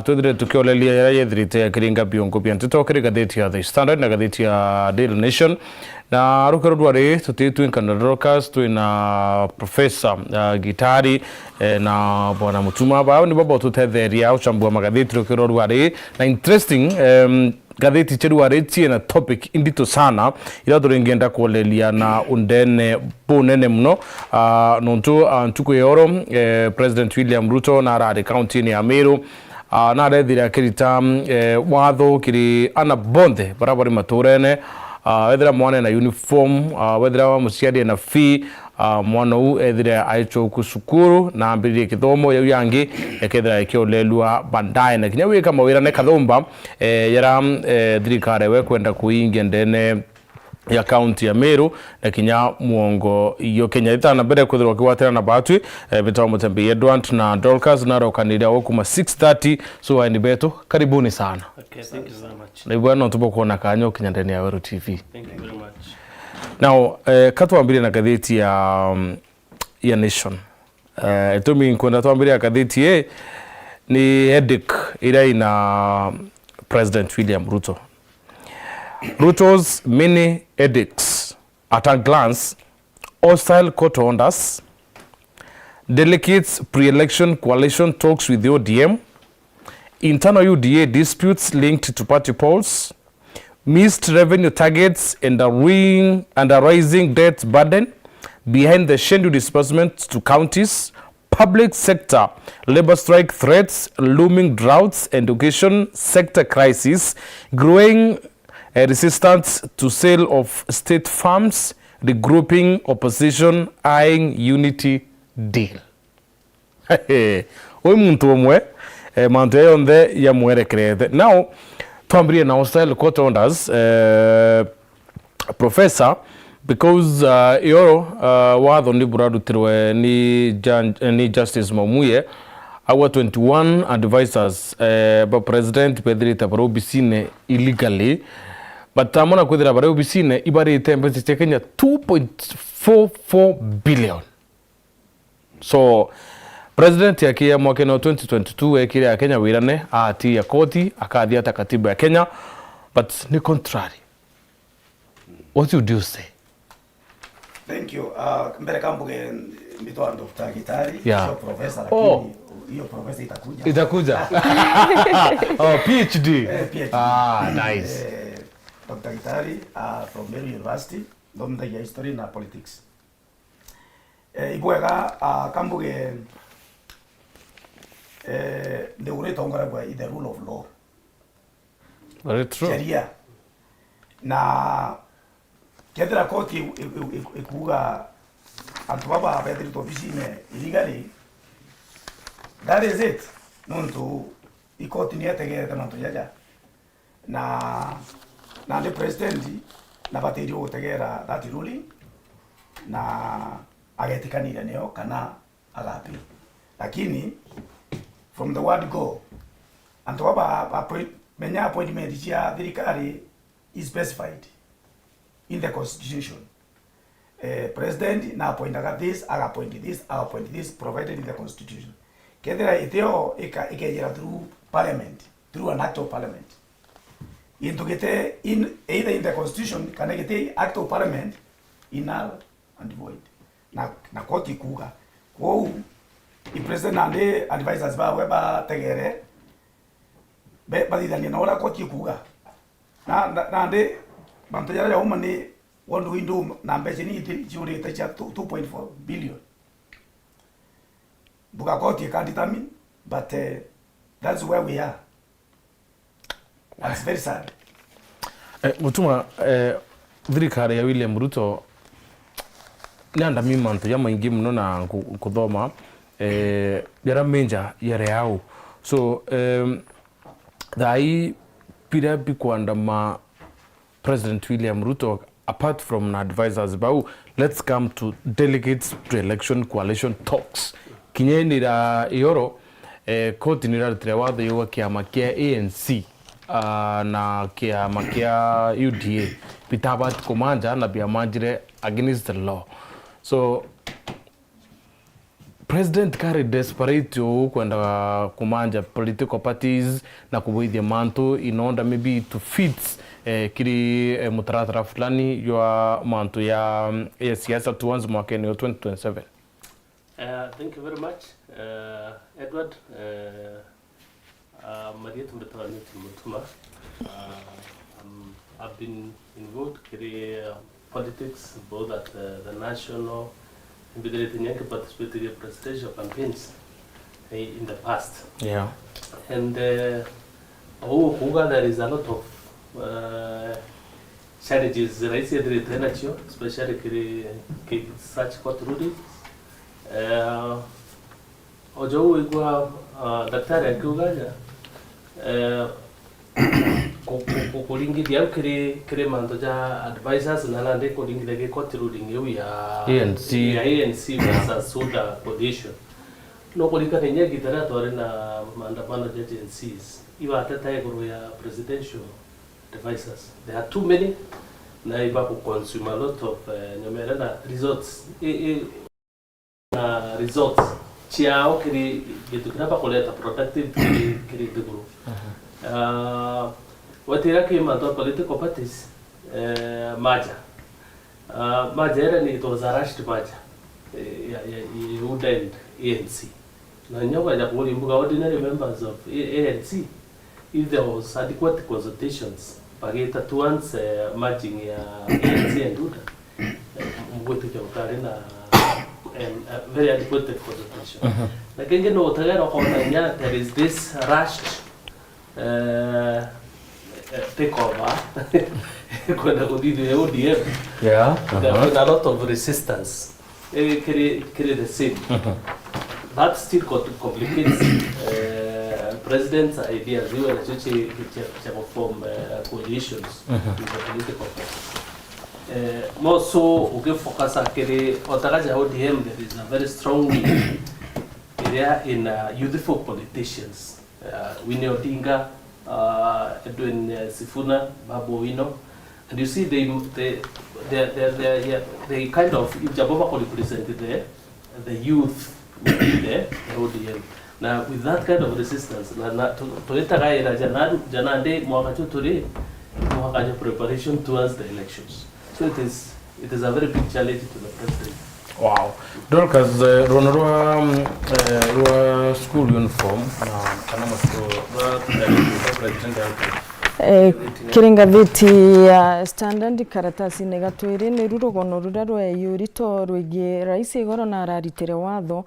Tudre tukiolelia yedrite ya kiringa biongo pia NTETO kiri gatheti ya The Standard na gatheti ya Daily Nation na rukero duare tutitu inkandarokas tu ina professor gitari na bwana Mutuma bao ni babo tutetheria uchambua magatheti rukero duare na interesting gatheti cheduare tie na topic indito sana ila ngenda kuolelia na undene bunene mno nontu ntuko yoro President William Ruto na rade county ni Ameru na rethira kirita watho kiri ana bonde barabara maturene wethira mwana na uniform wethira musiadi na fee mwana u ethira aicho kusukuru na ambiri kithomo yau yangi ekethira ekiolelwa bandaye na kinya wika mawira ne kathomba yara thirikari we kwenda kuingia ndene ya county ya Meru na kinya muongo iyo Kenya itana mbere kuthirwa kiwatira na batwi bitawa mutembe Edward na Dorcas na rokanira okuma 6:30 so wa beto karibuni sana. Okay, thank you very much. Na bwana tupo kuona kanyo Kenya ndani ya Weru TV. Thank you very much. Now katuambire na gatheti ya Nation tumi nkwenda tuambire gatheti ni headache ila ina President William Ruto. Ruto's many edicts at a glance, hostile court orders, delegates pre-election coalition talks with the ODM, internal UDA disputes linked to party polls, missed revenue targets and a rising debt burden behind the scheduled disbursements to counties, public sector labor strike threats, looming droughts, education sector crisis, growing resistance to sale of state farms, regrouping opposition, eyeing unity deal. Oi muntu omwe mantu yonde ya mwerekerete. Now tuambirie na hostile court orders professor because yoro watho ni buradutirwe ni Justice Mamuye our 21 advisors by president Pedrita Barobisine illegally. But amona kwithira bare obisine ibarite mbezi ya Kenya 2.44 billion. So president yake ya mwaka na 2022 ekire ya Kenya wirane ati ya koti akathia ta katiba ya Kenya but ni contrary. What would you say? Thank you. Mbele kambuge mitoa Dr. Gitari, yeah. Professor lakini hiyo professor itakuja. Itakuja. Oh, PhD. PhD. Nice. Dr. Gitari from Meru University, domda ya history na politics. Ibuega kambuge the uretongora kwa the rule of law. Very true. Sheria. Na kedra koti ikuga antubaba Pedro Tobisine illegally. That is it. Nonto ikoti ni yategere manto yaja. Na the president na bateri otegera that ruling na agetikanira neo kana agapi lakini from the word go anto baba menya appointment ya thirikari is specified in the constitution. President na appointaga this appoint this provided in the constitution. Kedera iteo ikejera through parliament, through an act of parliament. Into get in either in the constitution can get act of parliament in null and void. Na koti kuga. Wo the president and the advisors ba weba tegere be badidani na ora koti kuga. Na de bantoya ya umani one window na mbese ni juri tacha 2.4 billion. Buka koti can determine but that's where we are. That's very sad. Mutuma thirikari ya William Ruto nanda mimantu ya maingi muno na kuthoma yara menja yare yao. So thai pira bikwandama President William Ruto apart from advisors bau, let's come to delegates pre-election coalition talks. Kinyenira yoro koti nira watho yo kiama kia ANC na kiama kia UDA bitabat komanja na biamajire against the law. So president kari desperate kwenda kumanja political parties na kubuithia mantu in order maybe to fit kiri mutaratara fulani ya mantu ya siasa tuanze mwakani wa 2027. Thank you very much, Edward. Marieta Mbetarani Mutuma. I've been involved in politics both at the national and the participated in presidential campaigns in the past. Yeah. And there is a lot of challenges raised in the especially such court rulings. Ojo igwa daktari akiugaja kulingilia kire manto ja advisors na nande kulingilia ke court ruling ya ANC versus Suda coalition no kulika kenya gitara tore na maandamano ya agencies iwa atata ya presidential advisors. There are too many na iba ku consume a lot of nyomera na results results chiao kiri gitu kenapa kuleta productive kiri dulu watira ke manto political parties maja era ni to zarashti maja ya UDA and ANC na nyoka ya kulimbuka ordinary members of ANC if there was adequate consultations pageta towards merging ya ANC and UDA mwetu kwa utari na and very adequate consultation. Lakini no tagara kwa tanya there is this rushed takeover kwenda kudidi ODM. Yeah. There was a lot of resistance. Kiri the same. That still complicates president's ideas. We were actually form coalitions in the political process. More so, we focus on the ODM. There is a very strong area in youthful politicians. Winnie Odinga, Edwin Sifuna, Babu Wino, and you see they kind of Jabova represented there, the youth would be there, the ODM. Now with that kind of resistance, to Janande Mwakachu Mwakachu preparation towards the elections. So it is a very big challenge to the president. Wow. Dorcas, rwa school uniform na kana Kiringatheti ya standard karatasi negatwiri ni rurugono rurarwe yurito rwigi rais igoro na araritire watho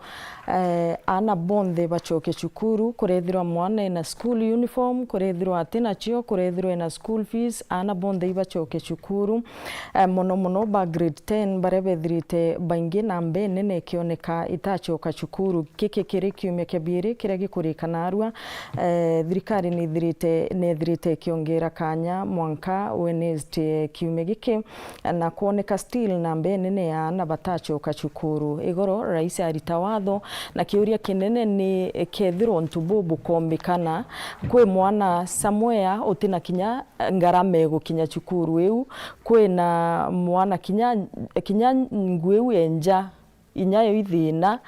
ana bonthe bachoke cukuru kurethirwa mwana na school uniform kurethirwa atina cio kurethirwa na school fees ana bonthe bachoke cukuru mono ba grade 10 barebethirite baingi na mbe nene kioneka itachoka cukuru kiki kiri kiumia kiabiri kiria gikurikana arua thirikari ni thirite kiongera kanya mwanka Wednesday kiumia giki na kuoneka still na mbe nene ya ana batachoka cukuru igoro rais arita watho na kiuria kinene ni kethiro ntubu bukombikana kwe mwana Samuel utina kinya ngarame gukinya cukuru eu kwe na mwana kinya ngweu enja inyayo ithina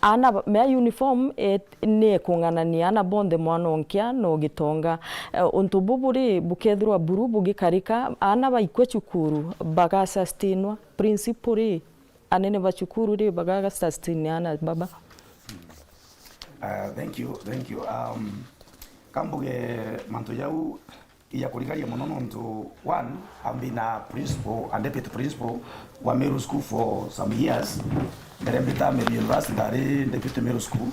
ana me uniform ne kunganania ana bonde mwana onkia no gitonga untubu buri bukethirwa buru bugikarika ana baikwe cukuru baga sustainwa principle anene bachukuru ri bagaga sustainana baba. Thank you. Kambuge manto yau iya kurigaria muno nonto one I've been a principal and deputy principal wa Meru School for some years. Derembita Meru University dari deputy Meru School.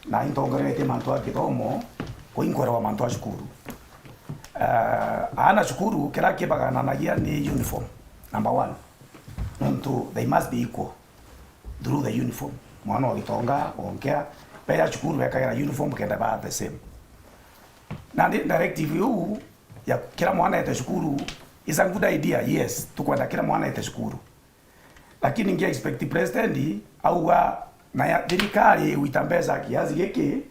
Na intongerete manto akitomo kuingora wa manto shukuru. Ana shukuru kila kibagana na ni uniform number one. Nonto they must be equal through the uniform. Mwana wagitonga onkea pera shukuru weka uniform kenda ba the same. Na directive yu ya kila mwana ete shukuru is a good idea, yes, tukwenda kila mwana ete shukuru. Lakini ngia expect president au na ya thirikari uitambeza kiasi giki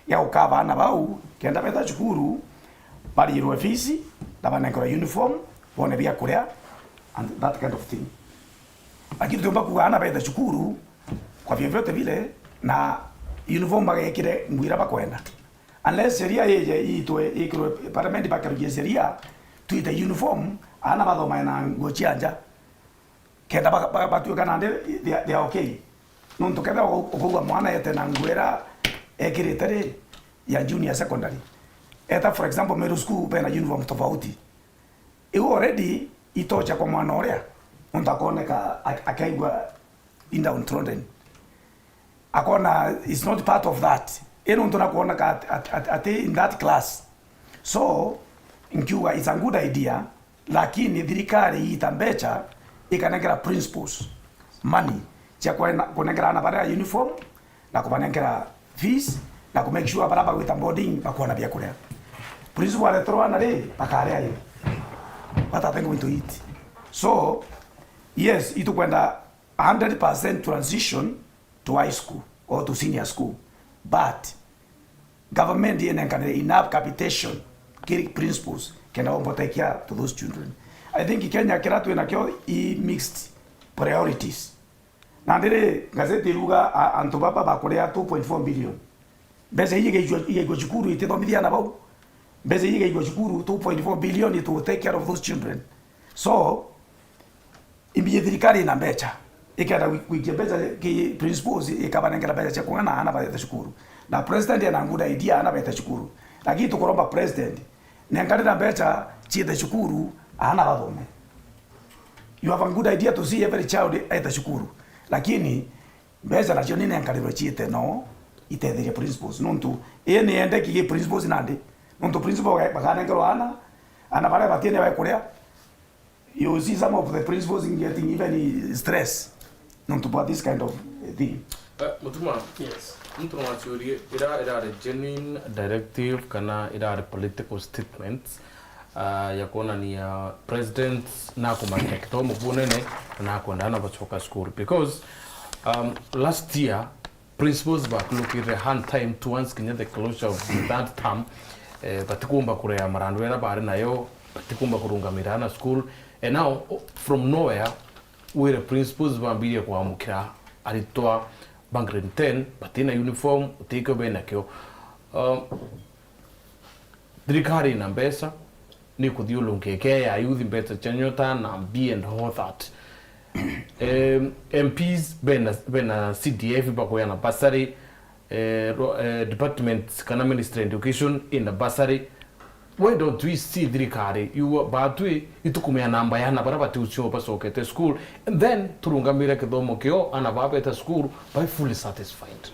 ya ukaba na bau kenda beta shukuru bali ro ofisi na bana uniform bone bia kuria and that kind of thing. Lakini tumba kuana beta shukuru kwa vyovyote vile na uniform bagekire ngwira bakwenda unless sheria yeje itwe ikiro parliament bakarugia sheria tuite uniform ana bathoma na ngochianja kenda batuika nande they are okay nonto kenda okuga mwana yete na ngwira ekiritere ya junior secondary eta for example middle school bena uniform tofauti iwo already itocha kwa mwana oria untakoneka akaigwa in downtrodden akona is not part of that eno ntona kuona ka at in that class so inkiwa is a good idea lakini thirikari itambecha ikanengera principles money cha kunengera na bara uniform na kubanengera fees na ku make sure baraba with boarding bakuona bya kuria principal aletoroa na re bakare ayo what are they going to eat so yes itukwenda 100% transition to high school or to senior school but government enough capitation principles can also take care to those children. I think Kenya kiratu inakyo mixed priorities na ndire gazeti ruga antobaba bakorea 2.4 billion bese yige chukuru itethomithia na bau bese yige chukuru 2.4 billion to take care of those children so imbiye thirikari na mbecha ikenda wikia mbecha ki principles ikabanengera mbecha cha kungana ana ba shukuru na president ana good idea ana ba shukuru lakini tukoromba president nengarira mbecha chide shukuru ana bathome you have a good idea to see every child at shukuru lakini mbecha nacio ni nengariro chite no itethire principles nontu ene ende ki principles nande nontu principle bakanengero ana bare batiene ba kuria you see some of the principles in getting even stress not about this kind of thing. Mutuma, Yes. Mutuma theory, ira a genuine directive kana ira political statements ya kuona ni president na kumakekto mubunene na kwenda na bachoka school because last year principals back looking the hand time towards the closure of that term batikumba kurea marandwera bari nayo batikumba kurunga mirana school. And now, from nowhere, we the principals bambia kwa mukira alitoa grade 10, batina uniform, uteke bena kyo. Dirikari na mbesa, ni kudio lunkeke ya youth better chanyota na be and all that. MPs bena CDF bako yana basari, department kana ministry education in the basari. Why don't we see dirikari you batwe itukumia namba yana baraba tucho pasokete school and then turungamira kidomo kyo ana babeta school by fully satisfied.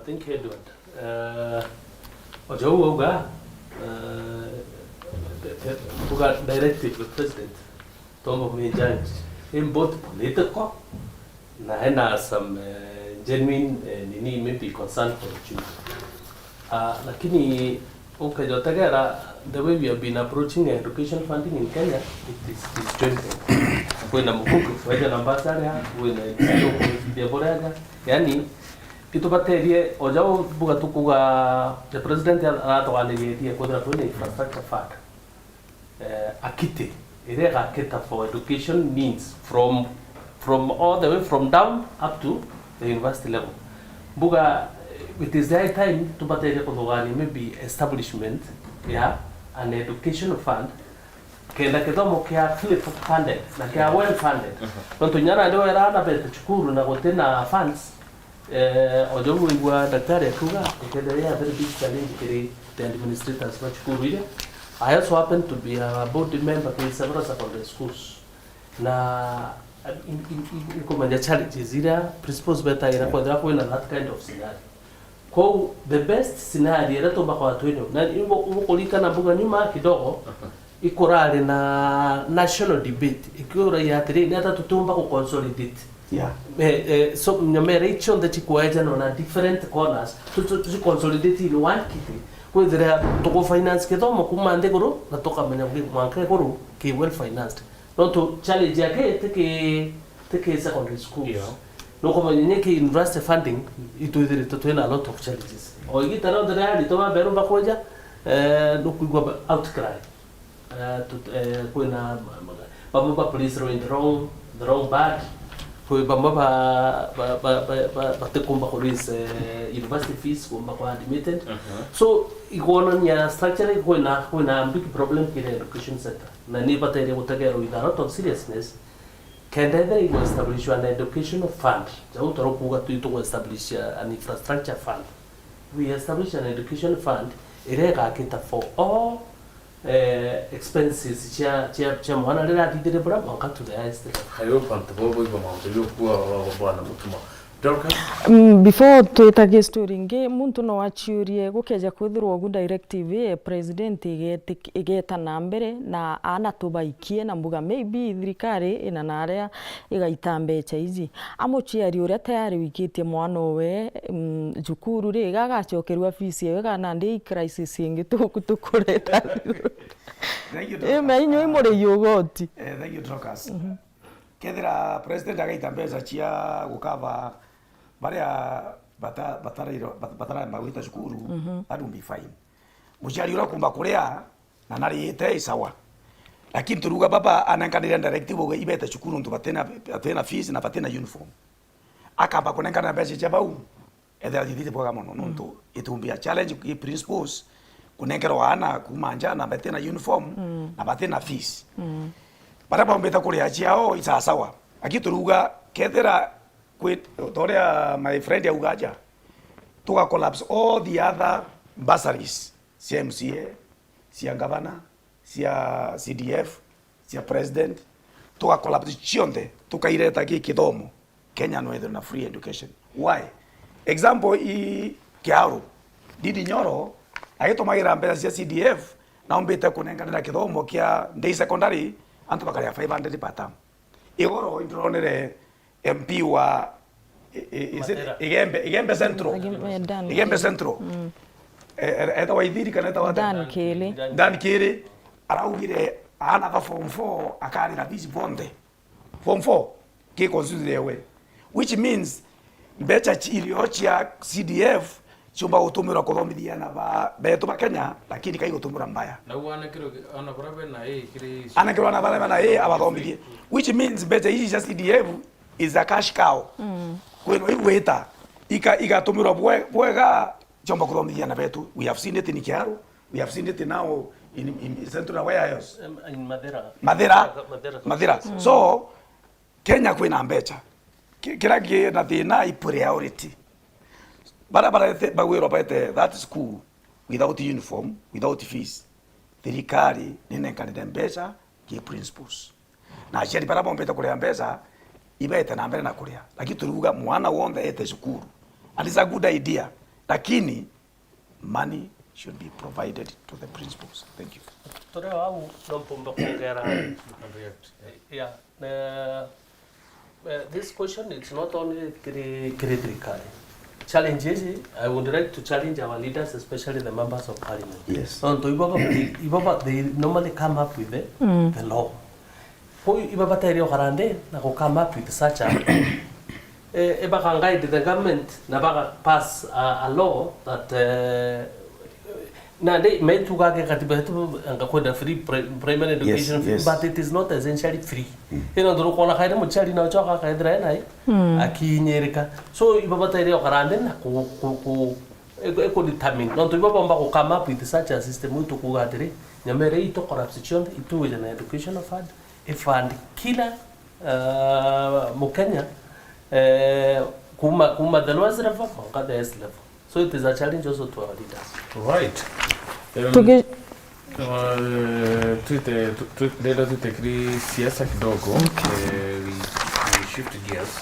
Thank you, Edward. Ojo uga directive with president Tomo Mejaj in both political na some genuine nini maybe concern for the children. Lakini okay, the way we have been approaching education funding in Kenya, it is disjointed. When I'm cooking for an ambassador, when I'm yani, itu bateri ojao buga tukuga the president anato alegeti kodra to infrastructure fund. Akite, ire akita for education needs from all the way from down up to the university level. Buga it is the time to battery kodogani maybe establishment an education fund kenda kidomo kia fully funded na kia well funded nonto nyana ndio era na beta chukuru na gotena funds ojogo igwa daktari kuga ikendelea very big challenge kiri the administrators wa chukuru ile. I also happen to be a board member in several secondary schools na in kumanya challenges ila principles beta ina kwa that kind of scenario. Kwa the best scenario ila toba kwa watu wenye na ukolika na buga nyuma kidogo ikorale na national debate ikora ya tere ni hata tutumba ku consolidate so nyamere icho ndachi kuaja na different corners to consolidate in one kiti kwa dhira to finance kidogo kumande goro na toka manyamge mwanke goro ki well financed not to challenge yake take secondary schools no como nyeke university funding itu idire to a lot of challenges o igita na ndara ali to ba beru bakoja no kuigwa outcry to kuna baba police are in the wrong bad Kwa bamba batakumba kuris university fees kumba kwa admitted. So iguana nya structure iguana big problem kile education sector. Na ni bateri utagero with a lot of seriousness. Can they establish an educational fund? Jau taro kuga to establish an infrastructure fund. We establish an education fund. Irega kita for all expenses cha mwana rira didire bra maka to the highest level. Hayo panta bobo iba mauto yo kuwa bwana mutuma. Before twetage story nge muntu no achiurie gukeja kwithirwo ogu directive president igeta na mbere na ana tubaikie na mbuga maybe thirikari ina na aria igaita mbeca ici amuchiari uria tayari wikitie mwana we jukuru ri gagachokerwa fees ye kana ndi crisis ingi tukureta mainyo imuri yogoti thank you Dorcas. Kethira president agaita mbeca cia gukava baria batara magwita cukuru that will be fine. Muciari ura kumba kuria na narite isawa, lakini turuga baba anankanira directive uga ibeta cukuru ntu batena fees na batena uniform akamba kunenkana mbeca cia bau ethera thithite bwaga mono nontu itumbia challenge ki principles kunenkero ana kumanja na batena uniform na batena fees bara bombeta kuria ciao isasawa akituruga kethera Toria, my friend Ugaja, to collapse all the other bursaries, CMCA, Sia Governor, Sia CDF, Sia President, to collapse chionde, to kaireta ki kidomo, Kenya no na free education. Why? Example Kiaru, Didi Nyoro, ayeto magira mbeza sia CDF, na umbeta kunengana na kidomo kia ndei secondary, anto bakaria 500 patam. Igoro intronere MP wa Igembe Centro eta waithiri kana eta wata Dan Kele araugire ana ka form 4 akari na visi bonde form 4 ke consider we which means becha chilio cha CDF chumba utumira kuthomithia na beto ba Kenya lakini kai gutumira mbaya na uana kiro ana brabe na kiri ana kiro na bale na abathomithie which means becha hizi cha CDF is a cash cow. Kweno iweta igatumira bwega chomba kuthomithia na betu. We have seen it in Kiaru, we have seen it now in Central Warehouse in Madera. So Kenya kwina mbecha kira na thina i priority bara bagwiro bete that school without uniform, without fees, thirikari ninenkanire mbeca ki principles na aciari bara bombeta kuria mbeca ibete na mbere na kuria lakini turuga mwana wonde ete cukuru and it's a good idea lakini money should be provided to the principals. Thank you. Tore au nompomba kuongera yeah this question it's not only critical challenges. I would like to challenge our leaders, especially the members of parliament. Yes. So they normally come up with the law. Ibaba tayari okarande na ko come up with such a ibaka guide the government na baka pass a law that na they meant to ga katiba tu ngakwenda free primary education, yes. But it is not essentially free. Ino nduru kona kaida muchari na choka kaidra nai akinyerika. So ibaba tayari okarande na ku determine no to ibaba mba ko come up with such a system to kugatire nyamere ito corruption itu with an educational fund. Ifund kila Mukenya kuma the lowest level mpaka the highest level. So it is a challenge also to our leaders. Right. Tutekri siasa kidogo. We shift gears.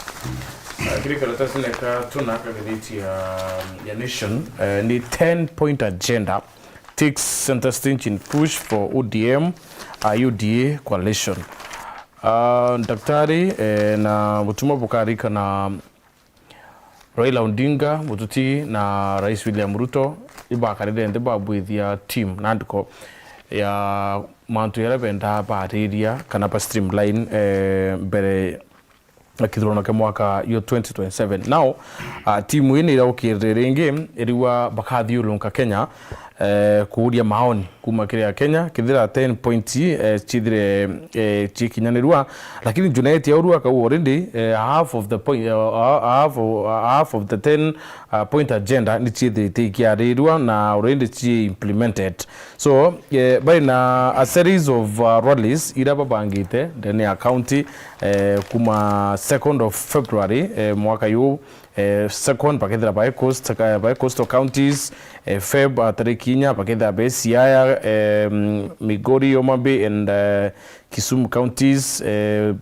Kile karatasi neka tunaka gazeti ya Nation ni 10-point agenda takes center stage in push for ODM UDA coalition. Daktari na Mutuma Bukarika na Raila Odinga Mututi na Rais William Ruto iba karide ndeba bwithia team nandiko ya mantu yara benda bariria kana pa streamline bere akithurano ke mwaka yo 2027. Now timu ini ira ukirire ringi iriwa bakathi ulunka Kenya kuuria maoni kuma kiria Kenya kithira 10 points chithire chikinyanirwa lakini Junet yaurua ka already half of the point half of the 10 point agenda ni chithire kiarirwa na already chi implemented. So by na a series of rallies ira babangite ndani ya county kuma 2nd of February mwaka yu second pakethira by coastal counties Feb Tarikinya pakethira by Siaya Migori Homabay and Kisumu counties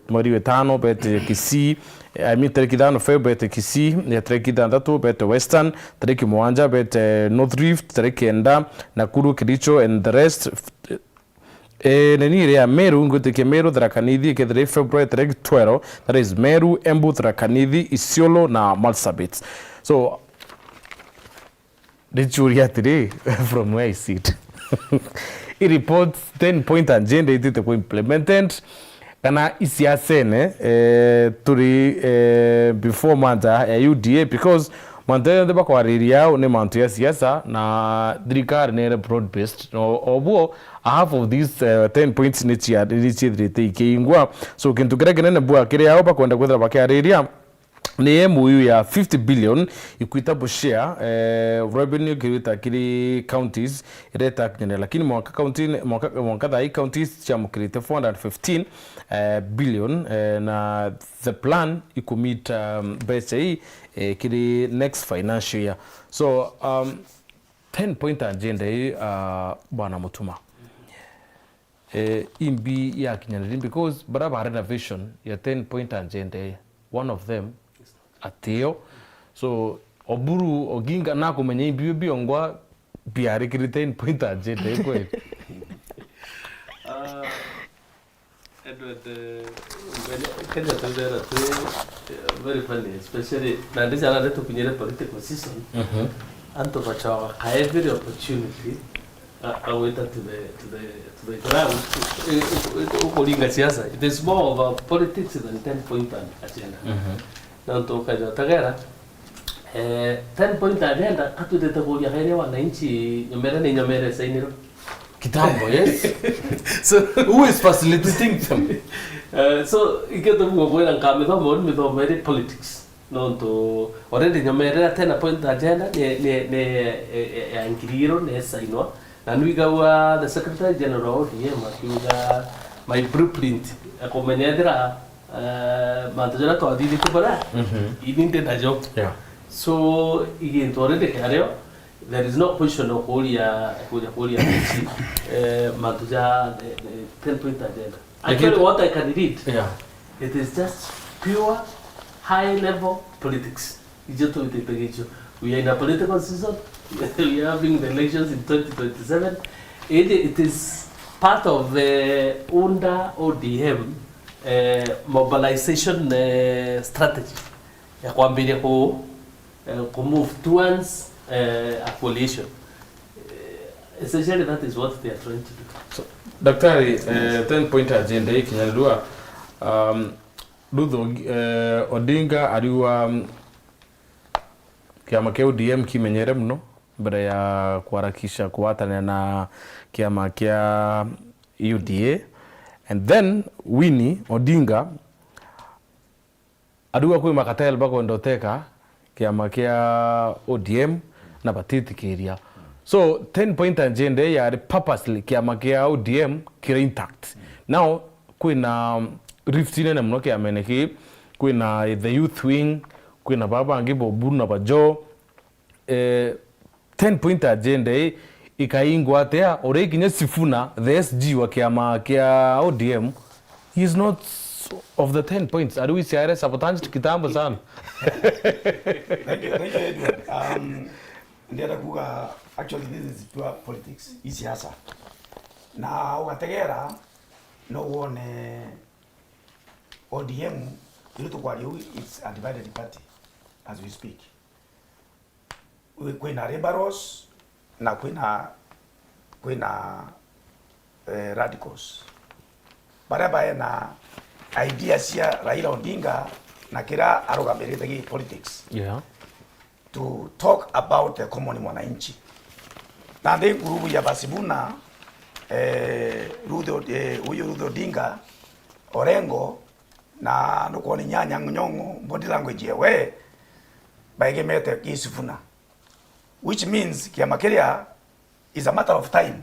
mweri wetano bete Kisii I mean tariki thano Feb bete Kisii tariki thandatu bete Western tariki mwanja bete North Rift tariki enda Nakuru Kericho and the rest nini ria Meru ngutike Meru Tharaka Nithi kethire February tariki 12 that is Meru Embu Tharaka Nithi Isiolo na Marsabit. So the jury today from where I sit it reports 10 point agenda it is implemented kana isiasene turi before manta UDA because manta ndeba kwa riria one mantu ya siasa na thirikari ne broad based obuo half of these 10 points ni chia rite ikingwa so kintu kiregene na bua kire yao bakwenda kwethera bakiariria ni MOU ya 50 billion equitable share revenue kirita kiri counties ireta kinyana lakini mwaka dai counties cha mkirite 415 billion na the plan ikumit base kiri next financial year. So 10 point agenda bwana Mutuma imbi ya kinyana because barabara renovation ya 10 point agenda one of them ateo so oburu oginga na kumenya imbi ongwa biari kiri 10 point agenda kweli Edward Kenya tazera very funny especially na ndisa na leto kunyere political season anto bachawa every opportunity away to the ground ukolinga siasa it is more of a politics than 10 point agenda na to kaja tagara 10 point agenda katudete kulia hele wananchi nyomere sainiro kitambo yes so who is facilitating them so iketo mwa kwenda kametho mere politics no to already nyomere 10 point agenda ne angiriro ne sainwa na nuigawa the secretary general DM akiuga my blueprint akomenyedra mantojana to adili kubara ininde na job so again already kareo there is no question of Korea Matuja 10 point agenda. Actually, what I can read, it is just pure high level politics. We are in a political season. We are having the elections in 2027. It is part of the UNDA ODM mobilization strategy. Ya kuambiria ku move towards a coalition. Essentially, that is what they are trying to do. So, Daktari, 10 point agenda ikinyalua Rutho Odinga aliwa kiama kia ODM kimenyere mno mbere ya kuharakisha kuwatana na kiama kia UDA and then Winnie Odinga aliwa kwa makatel bako ndoteka kiama kia ODM na batiti kiria. So 10 point agenda ya purposely kiama kia ODM kira intact. Now kuna rift ine mno kia meneki kuna the youth wing kuna baba angibo buru na bajo 10 point agenda ikaingwa atea ore kinya Sifuna the SG wa kiama kia ODM he is not of the 10 points. Are we serious? Sabotage kitambo sana. Thank you, Edward. Ndiada kuga actually this is pure politics. Isiasa. Na ukategera no one ODM ilitu kwa liu it's a divided party as we speak. Kwena liberals na kwena radicals. Baraba na ideas ya Raila Odinga na kira arogamerete politics. Yeah. To talk about the common mwananchi. na ndi ngurubu ya Basibuna Ruth Odinga Orengo na nukoni nyanya ng'onyong'o body language yewe baigemete Isifuna, which means kiama kiria is a matter of time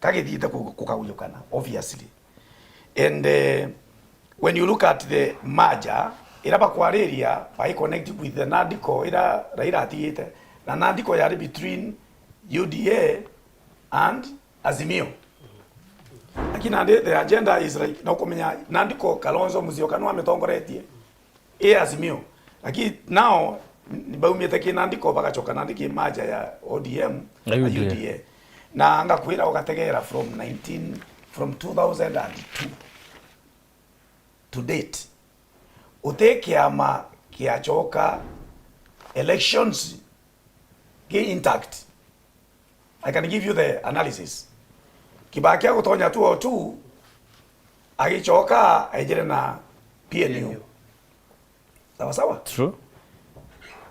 kagithite kukaguyukana obviously. And when you look at the merger iraba kwariria by connecting with the Nandiko ira Raila atiite na Nandiko yari between UDA and Azimio. Lakini the agenda is like no kumenya Nandiko Kalonzo Musyoka no ametongoretie Azimio. Lakini now nibaumite ki Nandiko bagachoka Nandiki merger ya ODM na UDA. Na anga kwira ugategera from 2002 to date. Utekiama kiachoka elections get intact. I can give you the analysis. Kibakia kutonya 202 agichoka ejere na PNU. Sawa sawa? True.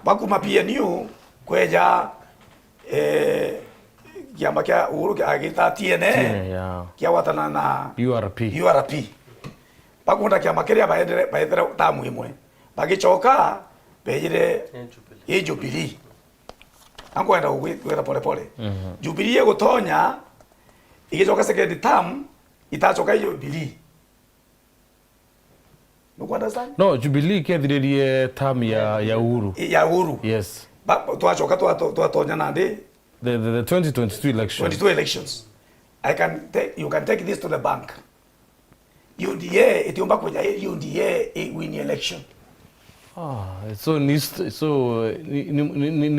Bakuma PNU kweja kiama kia Uhuru agita TNA yeah. Kia watana na URP. Bakunda kiama kiria baendere tamu imwe. Bagichoka bejire Jubilee. Angoenda gwira pole pole. Jubilee gutonya igichoka second term itachoka Jubilee. No understand? No, Jubilee kethiririe term ya Uhuru. Ya Uhuru. Yes. Tuachoka tuatonya nande the 2022 elections. 22 elections. You can take this to the bank. UDA itiomba kuja UDA win election. So ni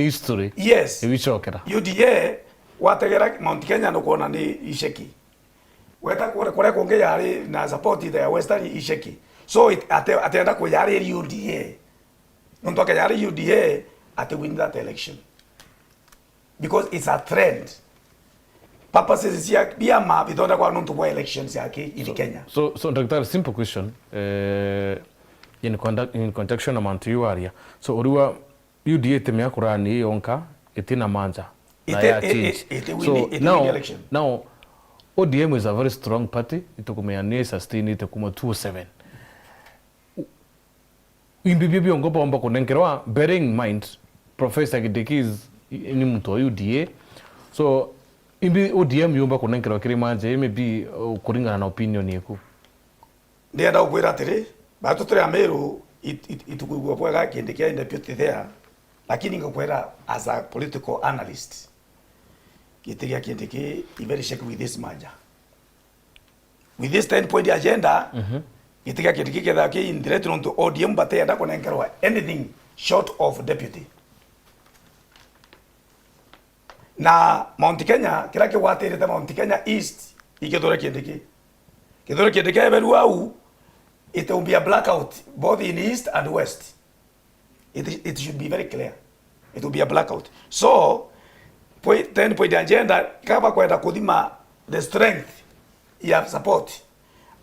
history. Yes. Ibichokera. UDA wategera Mount Kenya no kuona ni isheki. Weta kore konge yari na support the Western isheki. So atenda kuja yari UDA. Nontoka yari UDA ate win that election. Because it's a trend. Purposes ya biama bidonda kwa nuntu kwa elections yake in Kenya. So Dr. Simple question. In contextual amount you area. So oriwa UDA temea kurani yonka itina manja. Now ODM is a very strong party. Itokumea sustain itakuma 207. Imbibibi ongopa omba kunenkerwa bearing in mind Professor Gideki ni mtu wa UDA. So imbi ODM yumba kunenkerwa kiri manje maybe kuringana na opinion yeku. Ndienda ukwira atiri batu turi ameru itukugwa bwega Kindiki in deputy there, lakini ngakwira as a political analyst Gitiria Kindiki very shaky with this merger, with this 10-point agenda. Gitiria Kindiki kedaki in direct to ODM but yenda kunenkerwa anything short of deputy. Na Mount Kenya kila kiwatirite Mount Kenya East ikidore Kindiki everywhere. It will be a blackout both in East and West. It should be very clear. It will be a blackout. So, 10-point agenda kama kwenda kudima the strength ya support.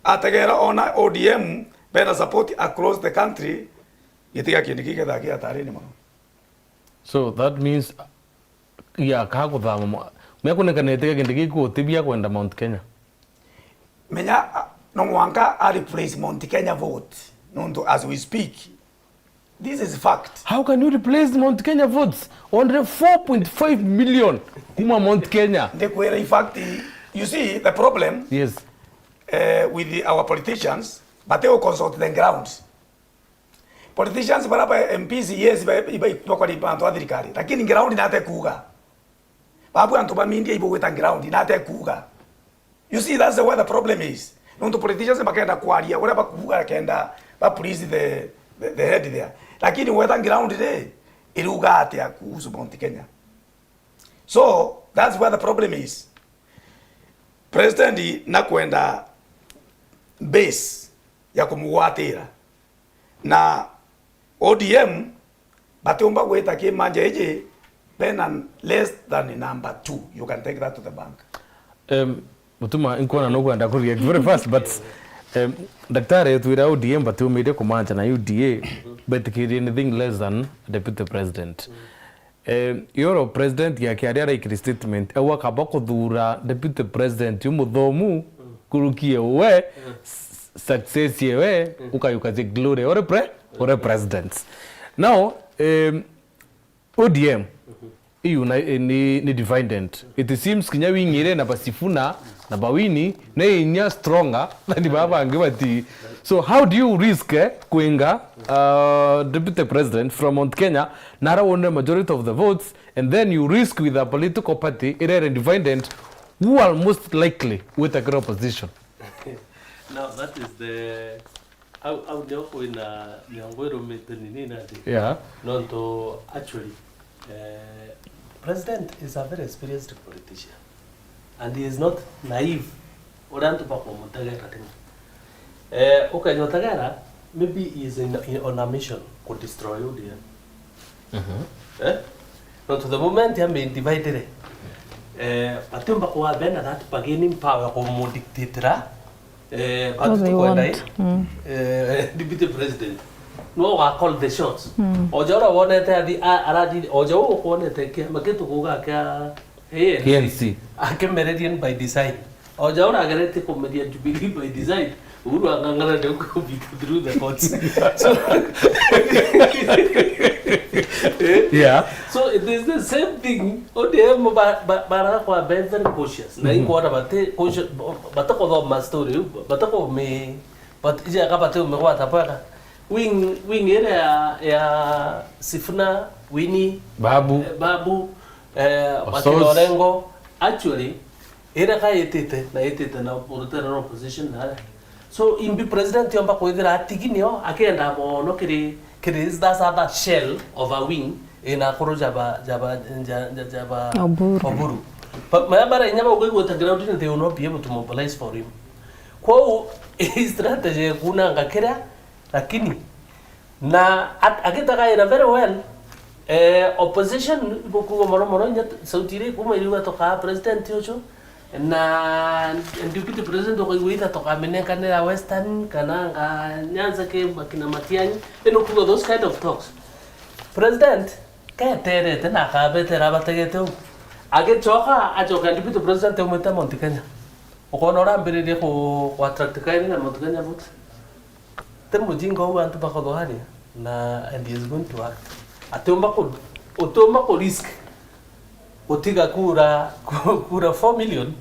Atagera ona ODM better support across the country. Itika Kindiki kedaki atarini mo. So that means kako thamo. Mekunekana itika Kindiki ko tibia kwenda Mount Kenya. Menya no wanka a replace Mount Kenya vote. No, as we speak. This is fact. How can you replace Mount Kenya votes? 4.5 million kuma Mount Kenya. In fact, you see the problem. Yes. With our politicians, but they will consult the ground. Politicians baraba MPs yes iba kwa dipanto adrikari. Lakini ground inate kuga. Babu antuba mindia ibo weta ground inate kuga. You see, that's where the problem is. No to politicians bakenda kwaria wala bakuvuga kenda ba please the head there. Lakini weta ground there iruga ate akuhusu Mount Kenya. So that's where the problem is. President na kwenda base ya kumuwatira na ODM batomba weta ke manja eje pena less than number 2. You can take that to the bank. Mutuma inkona no kwenda ku react very fast but daktari tuira ODM batumide kumanja na UDA but kiri anything less than deputy president. yoro president ya kiaria like statement ewa kabako dhura deputy president umuthomu kurukie we success yewe ukayukaze glory ore presidents now ODM iyu ni divided it seems kinya wingire na basifuna na bawini na inya stronger na baba angibati. So how do you risk kuinga deputy president from Mount Kenya nara won majority of the votes and then you risk with a political party ire divided who are most likely with a great opposition? Now that is the out there in Nyangwero metenini yeah no to actually president is a very experienced politician and he is not naive orantu bako mutagera tena okay mutagera maybe he is on a mission to destroy ODM no to the moment he been divided patumba kwa bena that bargaining power ko mo dictator deputy president no wa call the shots ojora wonete adi aradi ojo wonete ke maketu kuga ka ANC akemeredian by design ojora agerete comedy Jubilee by design uru angangana de ko through the courts so yeah so it is the same thing ODM bara kwa very cautious na iko ora bate cautious batako do ma story batako me but ije akapate me kwa tapaka wing ile ya Sifuna Winnie babu Lorengo actually era ka yetete na urutera opposition na so imbi president yomba koidira atiginio akenda mono kiri is that shell of a wing in a jaba oburu but mayabara inyama ugwe ground they will not be able to mobilize for him kwa strategy kuna ngakira lakini na akitaka ina very well opposition boku moro sautire kuma iliwa toka president yocho na deputy president ko iwita toka meneka na western kana nyanza ke bakina matiani eno kuno those kind of talks president katere tena kabete rabategete agechoka achoka deputy president umeta Mount Kenya ukono rambere ko attract kaini na Mount Kenya vote temu jingo wantu bakodohani na and he is going to act atomba ko risk otiga kura 4 million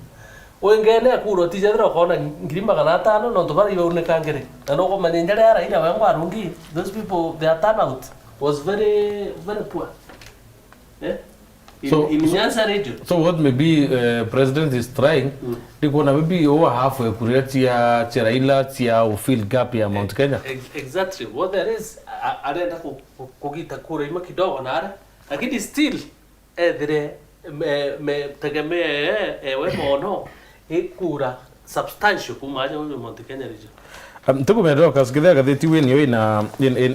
wengene kura tijadro kona ngirima kana tano no tobara yone kangere no ko manenjare ara ina wangu arungi those people their turnout was very poor in Nyanza region. So what maybe president is trying because maybe over half kuretia Raila tia fill gap ya Mount Kenya. Exactly what there is arenda kugita kura ima kidogo na lakini still there me tegemea wewe ono kura substantial kumaja Mount Kenya region. Tukumetoka kasikidha gatheti wenyewe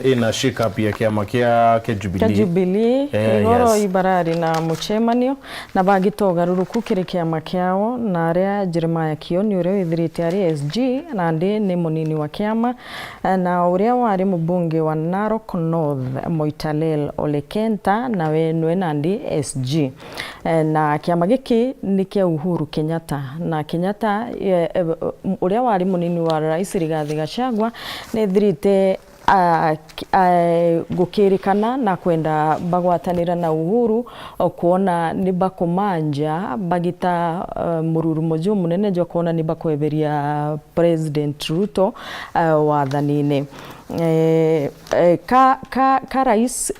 ina shake up ya kiama kia Jubilee igoro ibarari na muchemanio na bagitogaruruku kiri kiama kiao na aria Jeremiah Kioni uria withirite ari SG na ndi ni munini wa kiama na uria wari mubunge wa Narok North Moitalel Olekenta na wenwe na ndi SG na kiama giki ni kia Uhuru Kenyatta na Kenyatta uria wari munini wa Rais Rigathi Gachagua nethirite gukirikana na kwenda bagwatanira na Uhuru kuona ni bakomanja bagita mururu mojo munene jo kuona ni bakweberia President Ruto wathanine rais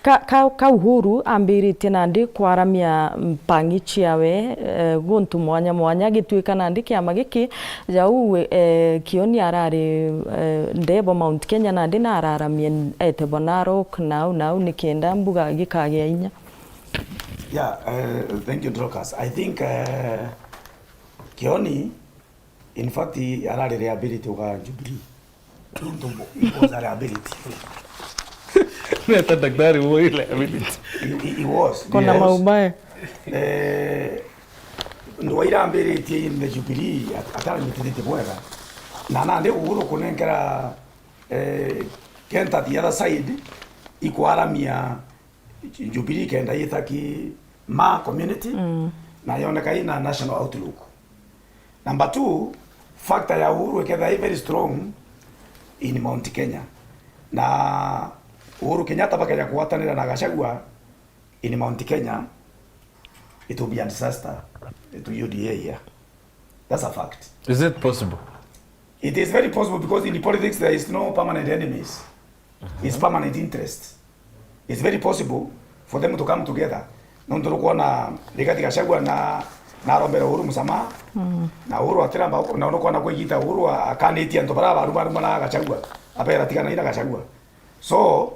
Uhuru ambirite nandi kwaramia mpangichi yawe guntu mwanya gituika nandi kiama giki jau Kioni arari ndebo Mount Kenya nandi na araramia etebo Narok nau nikenda mbuga gikagia inya. Yeah, thank you Drokas. I think Kioni in fact arari reliability wa Jubilee Ntumbo, it was a reliability. He was. Kona maubaya. Ndo irambiriti in the Jubilee atari mitete mwega. Na nande Uhuru kunenkera Kenta the other side ikwaramia Jubilee kenda yithaki ma community na yoneka ina national outlook. Number 2, factor ya Uhuru iketha very strong in Mount Kenya. Na Uhuru Kenyatta bakaya kuwatanira na Gachagua in Mount Kenya, it will be a disaster to UDA here. That's a fact. Is it possible? It is very possible because in the politics there is no permanent enemies. It's permanent interest. It's very possible for them to come together. Nonto kuona Rigathi Gachagua na Rombero Uhuru musama na Uhuru atiramba huko na unakuwa na kuigita Uhuru akanitia ndo baraba rumba na Gachagua apera tikana ina Gachagua. So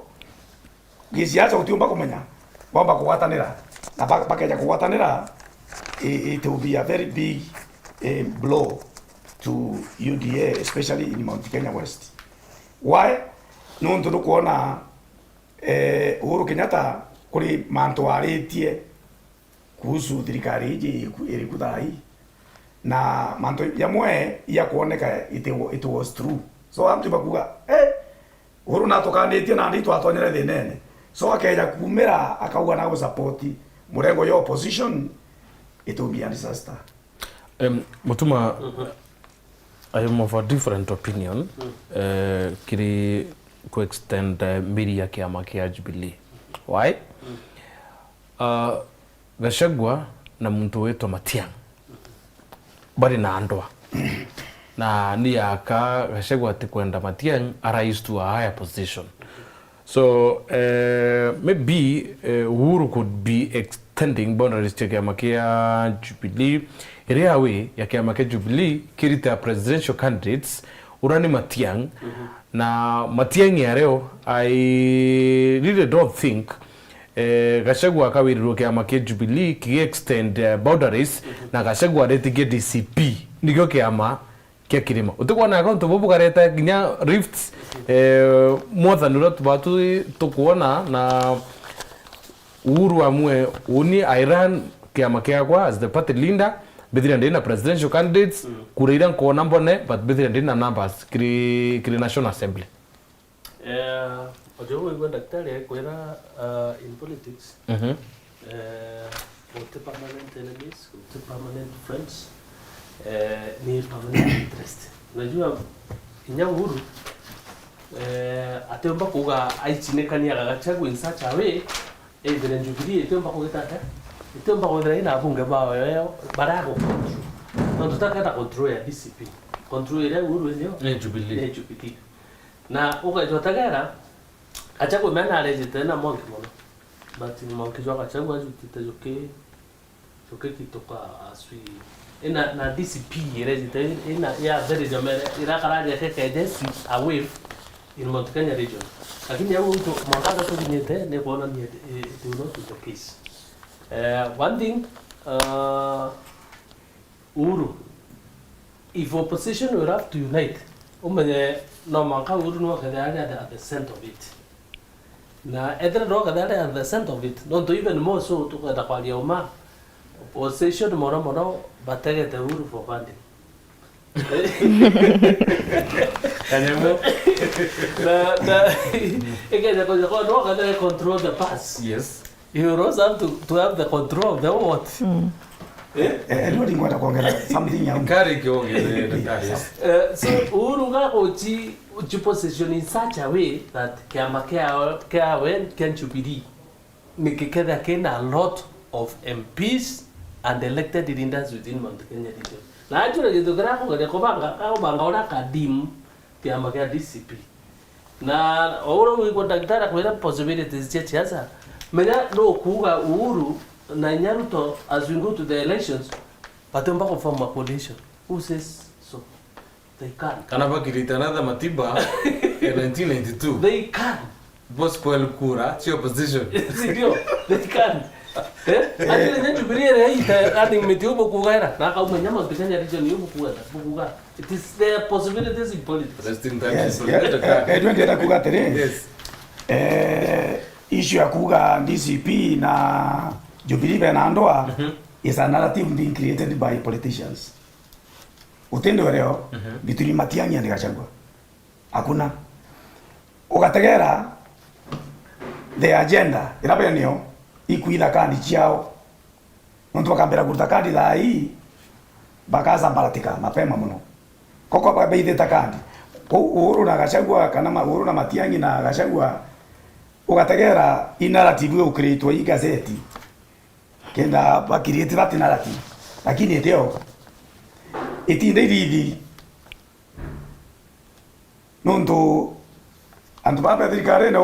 gisiacha utiumba kumenya kwamba kuwatanira na pakeja kuwatanira, it will be a very big blow to UDA, especially in Mount Kenya West. Why? Nonto kuona Uhuru Kenyatta kuri manto aritie kuhusu thirikari iji iri kuthai na manto yamwe ya kuoneka it was true. So amtu bakuga Uhuru natokanditie na nditu atonyere thinene, so akeja kumira akauga na support murengo yo opposition, it will be a disaster. Mutuma, I am of a different opinion. Kiri ku extend miri ya kiama kia Jubilee. Why? Gachagua na muntu wetu Matiang'i bari na andwa na ni aka Gachagua atikwenda Matiang'i arise to a higher position. So maybe Uhuru could be extending boundaries to kiama kia Jubilee area way ya kiama kia Jubilee kirita presidential candidates urani Matiang'i na Matiang'i ya leo. I really don't think Gachagua kawirirwo kiama kia Jubilee ki extend boundaries na Gachagua retigie DCP nikyo kiama kia kirima utukwana account bobu kareta ginya rifts mwathanura tubatu tukuona na Uhuru amwe uni Iran kiama kia kwa as the party leader bethira ndina presidential candidates kureira nkona mbone but bethira ndina numbers kiri National Assembly. Ojo wewe daktari kwera in politics. Wote permanent enemies, wote permanent friends, ni permanent interest. Unajua inya Uhuru atemba kuga aichinekania Gachagua in such a way even Jubilee atemba kugitata atemba kudra ina bunge bao yao barago na tutaka control ya DCP control ile Uhuru ndio Jubilee na ukajotagara Gachagua mena alejete na monki mono but ni monki jo Gachagua jutite joke kitoka aswi ina na DCP ilejete ina ya very jamere ira karaje yake desi away in Mount Kenya region, lakini yao mtu mwangaza tu kinyete ne kuona ni it will not be the case. One thing Uhuru, if opposition will have to unite umene no manka Uhuru no kadari at the center of it. Na edra ro kadari at the center of it. Don't even more so to kada kwali uma opposition mono batege te Uhuru for funding. Kanyamo na again no kada control the pass. yes, You also have to have the control of the what. Ndio ngwenda kuongera something ya kari kiongeze daktari. So Uhuru ngakochi position in such a way that kiama kia when can Jubilee mikiketha kena a lot of MPs and elected leaders within Mount Kenya region. Na ajura gitu grako ngade kubanga ora kadim kiama kia DCP. Na Uhuru wiko daktari kwa possibilities chechaza. Menya no kuga Uhuru na Nyaruto as we go to the elections patomba ko form a coalition. Who says so? They can. Kanaba kilitanada matiba in 1992. They can. Boss Paul Kura, your position. Sidio, they can. Ati na Jubilee reita ati metiubo kugaira na kama nyama Kenya region yubu kuga. It is there possibilities in politics. Resting time. Yes, ndio ndio kugatere. Yes. Issue ya kuga DCP na Jubilee na ndoa is a narrative being created by politicians. Utendo leo between Matiang'i and Gachagua. Hakuna. Ugategera the agenda irabe nio ikuitha kandi ciao muntu bakambira kuruta kandi thai bakaza mbaratika mapema muno koko babeithita kandi uru na Gachagua kana uru na Matiang'i na Gachagua ugategera inarrative ukreitwo i gazeti kenda bakiriete that narrative lakini ndio itinde hivi nundu andu baba thirikari na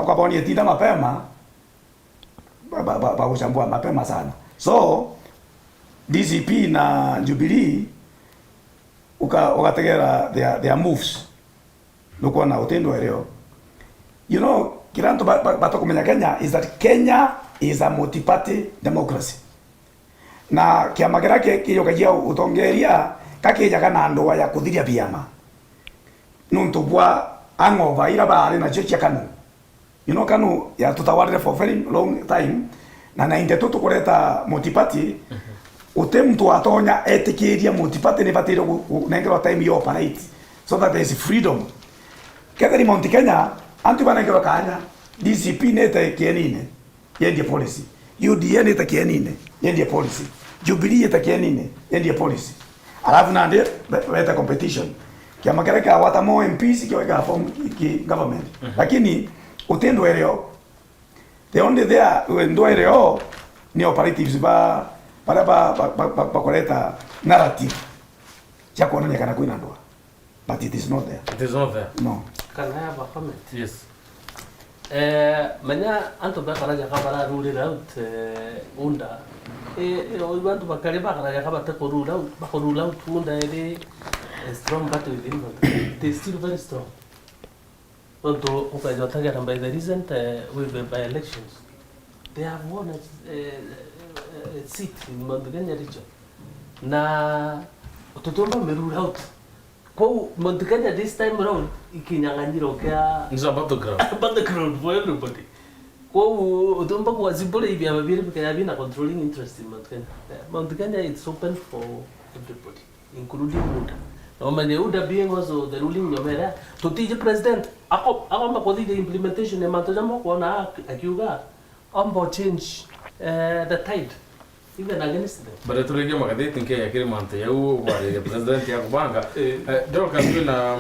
ukabonia tinda mapema kuchambua mapema sana. So DCP na Jubilee ukategera their moves nukuona utendo leo. You know, kiranto batokumenya Kenya is that Kenya is a multi-party democracy. Na kiama kirake kiyokajia utongeria kakeja kana ndoa ya kuthiria biama nuntu bwa angova ira bari na checha kanu. You know, kanu ya tutawarire for very long time na NTETO tukureta multi-party ute mtu atonya etikiria multi-party ne batire kunengera time yo operate so that there is freedom. Kethari Mount Kenya antu banengera kanya DCP nete kienine yendie policy, UDA nete kienine yendie policy, Jubilee nete kienine yendie policy. Alafu nande weta competition kiama kereka wata mo MPs kiweka form ki government lakini utendo eleo the only there ndo eleo ni operatives ba kuleta narrative cha kuonanya kana kuina ndoa, but it is not there. It is not there. No. Can I have a comment? Yes. Manya anto bakaraja kabara rule out unda wantu bakari bakaraja kabata ko rule out unda ere strong battle within them. They still very strong. Although ukajotagera by the recent by elections they have won a seat in Mount Kenya region. Na utotomba merule out. Kwa Mount Kenya this time around ikinyang'anyiro kya It's about the ground. About the ground for everybody. Kwa utomba kwa zibole hivi ababiri bikaya bina controlling interest in Mount Kenya. Mount Kenya it's open for everybody including Uda. No man Uda being also the ruling nyomera to teach president ako mba the implementation ya manto jambo kuona akiuga ambo change the tide even against them. But turege Mangatheti nke yakiri mante yau wale president ya kubanga dero kantu na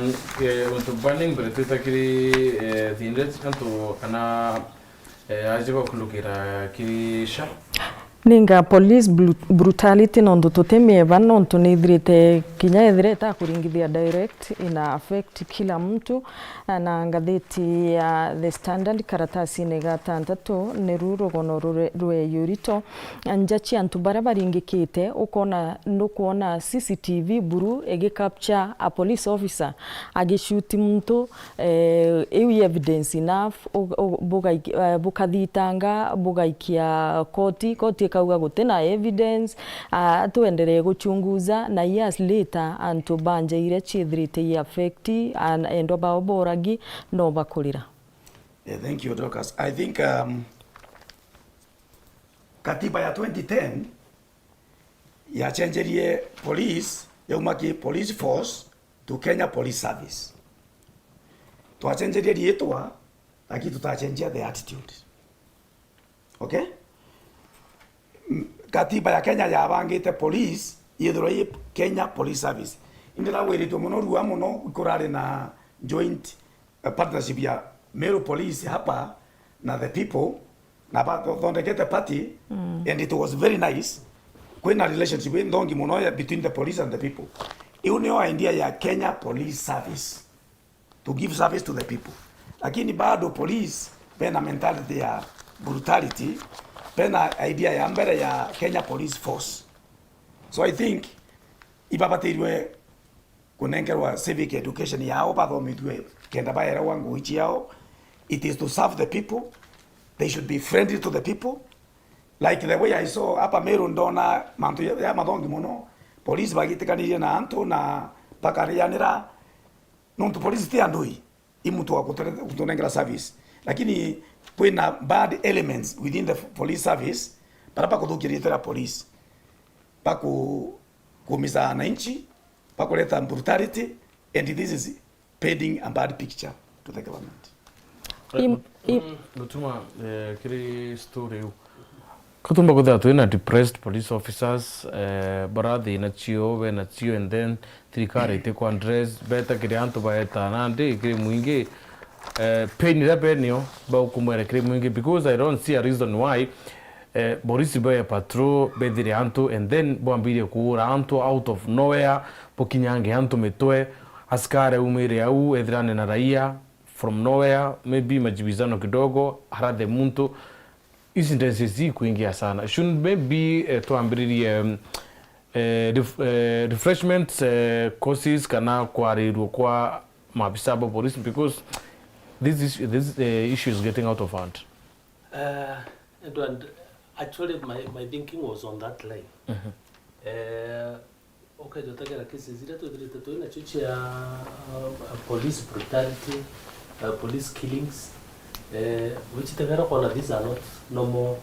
unto banning but tutakiri thindet kantu kana ajiba kulukira kisha ninga police brutality nondo totemeva nonto nithirite kinya ethireta kuringithia direct ina affect kila mtu na ngatheti ya The Standard karatasi ni gatandatu ni rurogono rwe yurito njachi antu bara baringikite ukona nukuona CCTV buru ege capture a police officer agishuti muntu evidence enough bukathitanga bugaikia koti kauga gutena evidence tuendelee guchunguza na years later antu banje ire chithirite affect endo bao boragi no bakurira. Yeah, thank you Dorcas. I think katiba ya 2010 ya changerie police ya umaki police force to Kenya Police Service. Tuachenjerie rietwa lakini tutachenjia the attitude. Okay? Katiba ya Kenya ya bangite police yithuroi Kenya Police Service indira wirito muno ruwa muno kurare na joint partnership ya Meru Police hapa na the people na thondekete party and it was very nice kwena relationship ndongi muno between the police and the people. Hiyo ndio idea ya Kenya Police Service to give service to the people, lakini bado police pena mentality ya brutality pena idea ya mbere ya Kenya Police Force. So I think ibabatirwe kunengerwa civic education yao bathomithwe kenda bayera wangu ichi yao. It is to serve the people. They should be friendly to the people. Like the way I saw hapa Meru ndona mantu ya mathongi muno police bagitikanirie na antu na bakarianira nontu police ti andui imuntu wa kutunengera service, lakini kwina bad elements within the police service para kuthukiria police kumisa wananchi pakuleta brutality, and this is painting a bad picture to the government. Gutuma kiri story u kutumba kutha twina depressed police officers barathi na chio we na chio, and then thirikari ite kwa address beta kiri antu baeta nandi kiri mwingi pain ira benio ba ukumwere kiri mwingi, because I don't see a reason why Boris Boya patrol bedire antu and then boambire kuura antu out of nowhere pokinyange antu metoe askare umire au edhrane na raia from nowhere, maybe majibizano kidogo haradhe muntu isindensizi kuingia sana. Shouldn't maybe tuambiririe refreshment courses kana kwarirwo kwa maafisa ba polisi, because this issue is getting out of hand. And actually my thinking was on that line. Okay, jotakera kesi zile tu ina chuchi ya police brutality, police killings, which tegara kona these are not normal.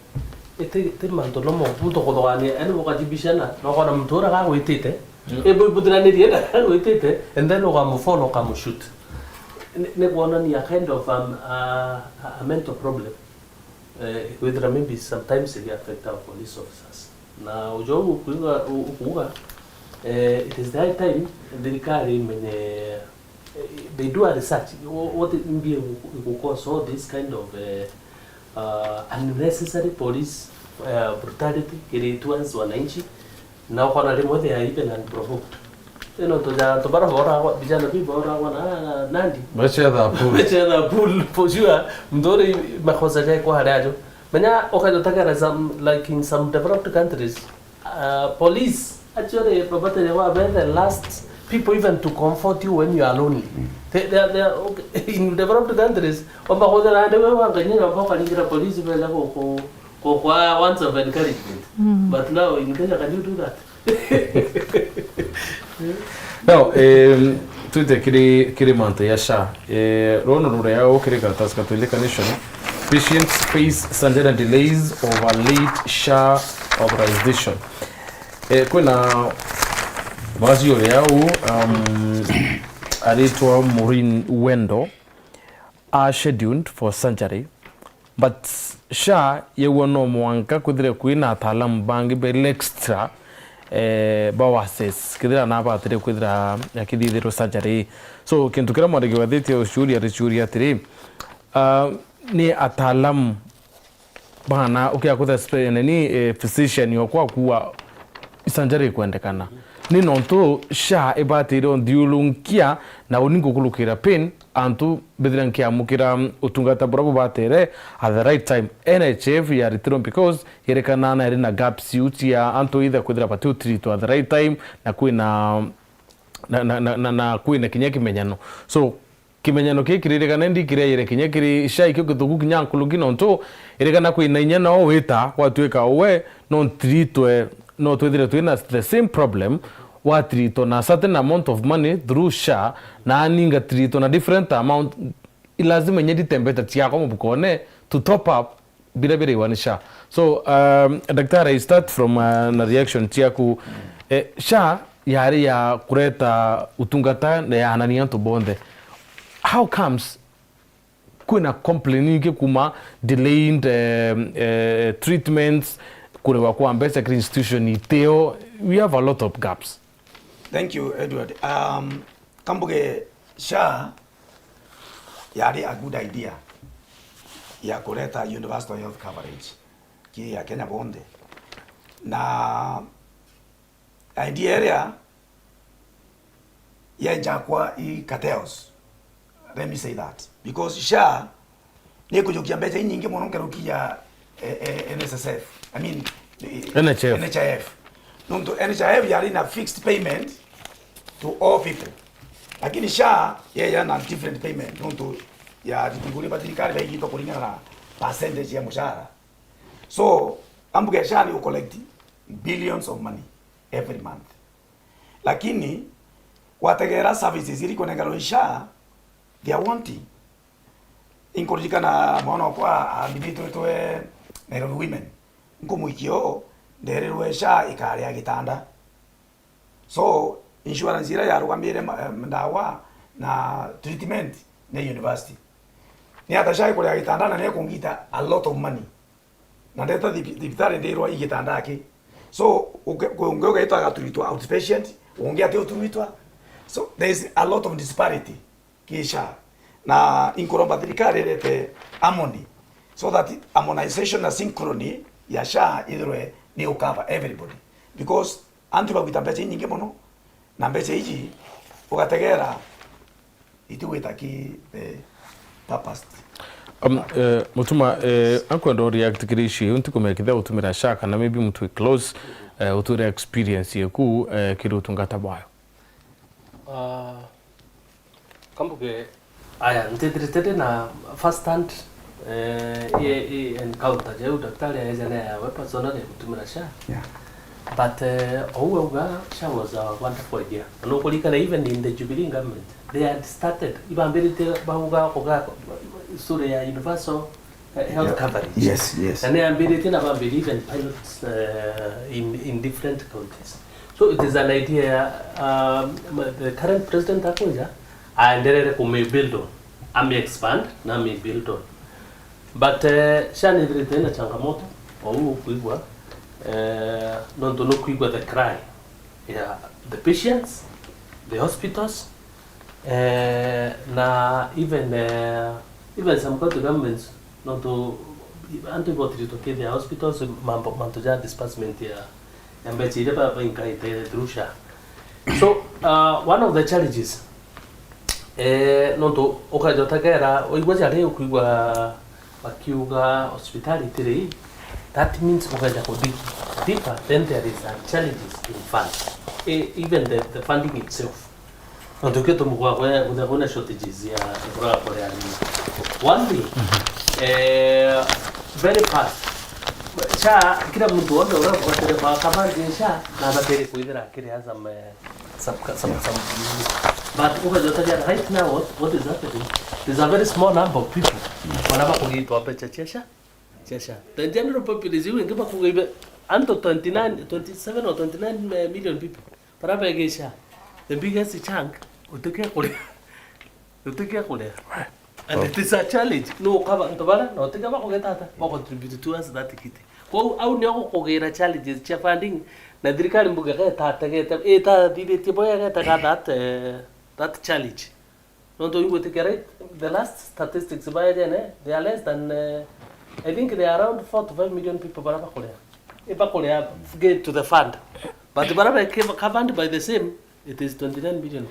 Ete manto normal punto kodwani ene wakajibishana na kona mtora ka wetete ebo budana ndienda ka wetete, and then ukamufollow kamushoot. Ne kuona ni a kind of a mental problem. Whether maybe sometimes it affect our police officers. Na ujogu kuinga it is the high time they do a research what will cause all this kind of unnecessary police brutality towards wananchi. Now kuna limo they are even unprovoked. You know, to bara bora bijana bi bora wana nandi bachela pool for sure mdori makosa yake kwa hadajo banya okajotaka like in some developed countries police actually probably they were the last people even to comfort you when you are lonely. They are okay. In developed countries omba koza na ndewe wanganyira mpaka ningira police vela kwa once of encouragement. But now in Kenya, can you do that? Now, tuite kiri mante yasha rono rureo kiri karatasi katulika nation patients face standard and delays over late SHA authorization. Kuna wazi yao alitwa Maureen Wendo are scheduled for surgery, but SHA yewo no mwanka kudire kuina ataalamu bangi be extra bawases kidira na batire kudira yakidithiro surgery. So kintu kira mwarigi wathiti ushuri atiri ni ataalamu bana ukiyakutha ni physician yokwa kuwa surgery kwendekana ni nonto SHA ebatire ndiulunkia na uningo kulukira pain antu bedrankia mukira utungata burabu batere at the right time. NHF ya return because yerekana na erina gaps ya antu either kudira patu treat at the right time na kuina na kuina kinyaki menyano. So kimenyano kikiririkana ndi kire yere kinyakiri SHA ikyo kutuku kinyankuluki nonto yerekana kuina inyana o weta kwatueka owe non treatwe no twethire twina the same problem wa treat na certain amount of money through SHA na ninga treat na different amount ilazima nyedi tembeta tiako mubukone to top up bila iwanisha. So daktari, I start from na reaction tiaku SHA yari ya kureta utungata na ya ananianto bonde. How comes kuna complaining kuma delayed treatments kurewa kwa mbesa institution iteo? We have a lot of gaps. Thank you, Edward. Kambuge SHA yari a good idea ya kuleta universal health coverage ki ya Kenya bonde na idea area ya jakwa I kateos. Let me say that because SHA ni kujokia mbesa nyingi monongerukia NSSF. I mean NHIF. NHIF yari na fixed payment to all people. Lakini SHA ya na different payment. Nuntu ya jikuguri batirikari baigi to kulingana na percentage ya mshahara. So ambuge SHA ni collect billions of money every month. Lakini wategera services ili konengalo SHA they are wanting. Inkorjika na maona kwa bibito toe Nairobi women. Nkumukio ndererwe SHA ikari ya gitanda. So insurance ira ya rwambire ndawa na treatment na university. ni atashai kule agitandana ne kungita a lot of money na ndeta dipitari ndirwa igitanda yake so ungeoga ito agaturitwa outpatient unge ate uturitwa so there is a lot of disparity kisha na inkoromba thirikari rete harmony so that harmonization na synchrony ya SHA ithrwe ni ukava everybody because antu bagwita mbeca nyingi muno na mbeca iji ugategera itiwita ki purpose mutuma ankwenda react kirishi unti kumekitha utumira SHA kana maybe mtu close uture experience yeku kiri utungata bwayo kambuke aya ntithiritiri na first hand encounter jau daktari aejana yawe personally gutumira SHA but ouga SHA was a wonderful idea no kulikana even in the Jubilee government they had started ibambirite bauga koga sura ya universal health coverage yes and they ambirite na bambiri even pilots in different countries so it is an idea the current president akoja aendelele kumebuild on ame expand na ame build on but SHA ni tena changamoto au kuigwa nondo no kuigwa the cry the patients the hospitals na even some country governments nondo antibody to the hospitals mambo ja disbursement ya mbechi ile baba inkaite through SHA so one of the challenges nondo okajotagera oigwa jare kuigwa wakiuga hospitality rei that means ukaja ko deeper then there is a challenges in funds even the funding itself nondo keto mukwa kwa kuna shortages ya kwa Korea one thing very fast SHA kila mtu wao kwa kama SHA na bateri kuidra kile some but ukajotagera right now what is happening there's a very small number of people wanaba kuitwa pesa chesha the general population ingeba kuibe unto 27 or 29 million people paraba gesha the biggest chunk utukia kule and it is a challenge no kaba ntobala no tikaba kugeta ba contribute towards that kit ko au ni ko kugera challenges cha funding na thirikari mbuga geta eta didete boya geta that challenge no do you take right the last statistics by they are less than I think they are around 4 to 5 million people baraba Korea if Korea get to the fund but baraba covered by the same it is 29 billion